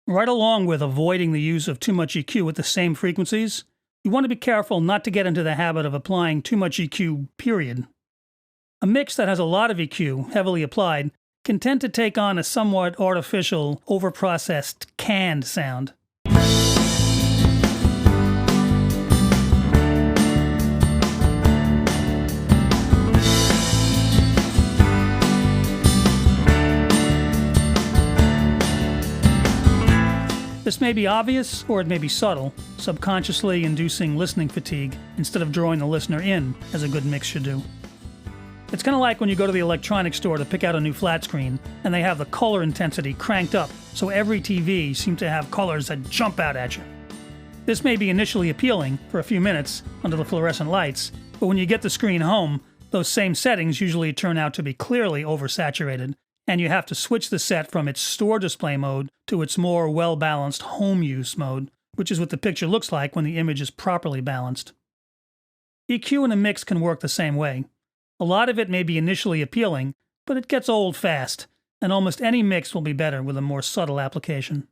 Right along with avoiding the use of too much EQ at the same frequencies, you want to be careful not to get into the habit of applying too much EQ, period. A mix that has a lot of EQ, heavily applied, can tend to take on a somewhat artificial, overprocessed, canned sound. This may be obvious, or it may be subtle, subconsciously inducing listening fatigue instead of drawing the listener in, as a good mix should do. It's kind of like when you go to the electronics store to pick out a new flat screen, and they have the color intensity cranked up, so every TV seems to have colors that jump out at you. This may be initially appealing for a few minutes under the fluorescent lights, but when you get the screen home, those same settings usually turn out to be clearly oversaturated, and you have to switch the set from its store display mode to its more well-balanced home use mode, which is what the picture looks like when the image is properly balanced. EQ in a mix can work the same way. A lot of it may be initially appealing, but it gets old fast, and almost any mix will be better with a more subtle application.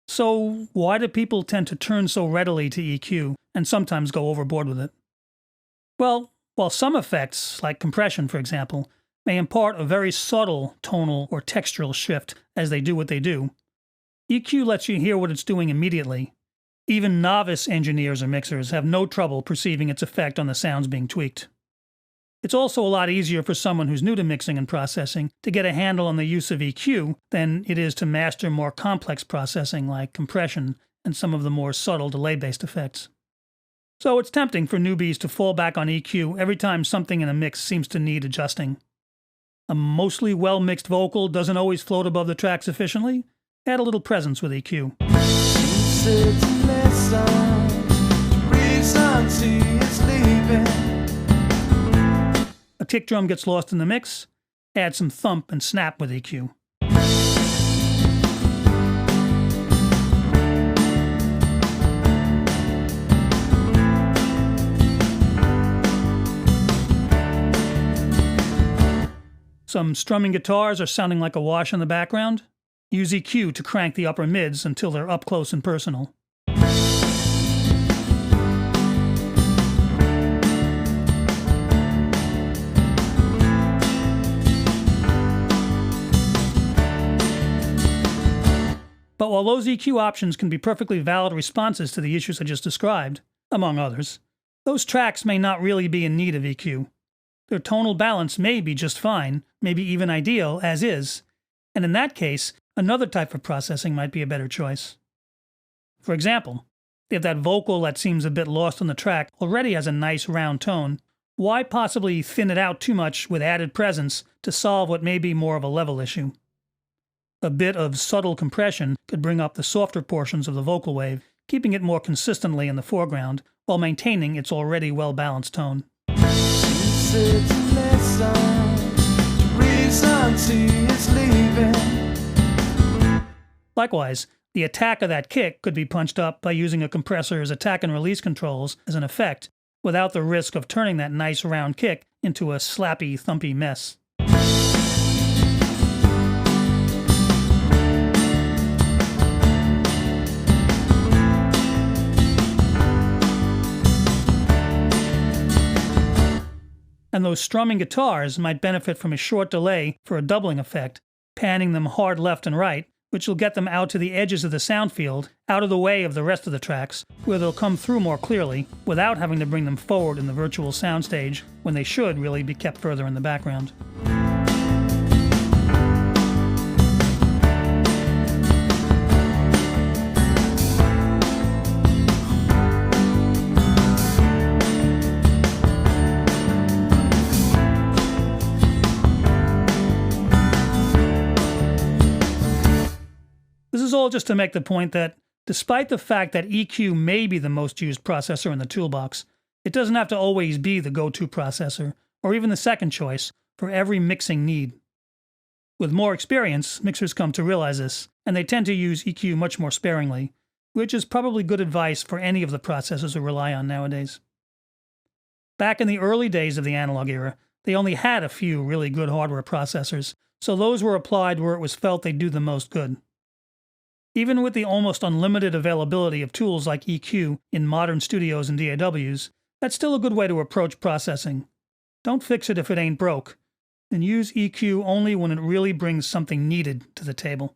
So, why do people tend to turn so readily to EQ and sometimes go overboard with it? Well, while some effects, like compression for example, may impart a very subtle tonal or textural shift as they do what they do, EQ lets you hear what it's doing immediately. Even novice engineers or mixers have no trouble perceiving its effect on the sounds being tweaked. It's also a lot easier for someone who's new to mixing and processing to get a handle on the use of EQ than it is to master more complex processing like compression and some of the more subtle delay-based effects. So it's tempting for newbies to fall back on EQ every time something in a mix seems to need adjusting. A mostly well-mixed vocal doesn't always float above the tracks efficiently? Add a little presence with EQ. A kick drum gets lost in the mix? Add some thump and snap with EQ. Some strumming guitars are sounding like a wash in the background? Use EQ to crank the upper mids until they're up close and personal. But while those EQ options can be perfectly valid responses to the issues I just described, among others, those tracks may not really be in need of EQ. Their tonal balance may be just fine, maybe even ideal, as is, and in that case, another type of processing might be a better choice. For example, if that vocal that seems a bit lost on the track already has a nice round tone, why possibly thin it out too much with added presence to solve what may be more of a level issue? A bit of subtle compression could bring up the softer portions of the vocal wave, keeping it more consistently in the foreground while maintaining its already well-balanced tone. Likewise, the attack of that kick could be punched up by using a compressor's attack and release controls as an effect, without the risk of turning that nice round kick into a slappy, thumpy mess. And those strumming guitars might benefit from a short delay for a doubling effect, panning them hard left and right, which will get them out to the edges of the sound field, out of the way of the rest of the tracks, where they'll come through more clearly, without having to bring them forward in the virtual soundstage, when they should really be kept further in the background. This is all just to make the point that, despite the fact that EQ may be the most used processor in the toolbox, it doesn't have to always be the go-to processor, or even the second choice, for every mixing need. With more experience, mixers come to realize this, and they tend to use EQ much more sparingly, which is probably good advice for any of the processors we rely on nowadays. Back in the early days of the analog era, they only had a few really good hardware processors, so those were applied where it was felt they'd do the most good. Even with the almost unlimited availability of tools like EQ in modern studios and DAWs, that's still a good way to approach processing. Don't fix it if it ain't broke, and use EQ only when it really brings something needed to the table.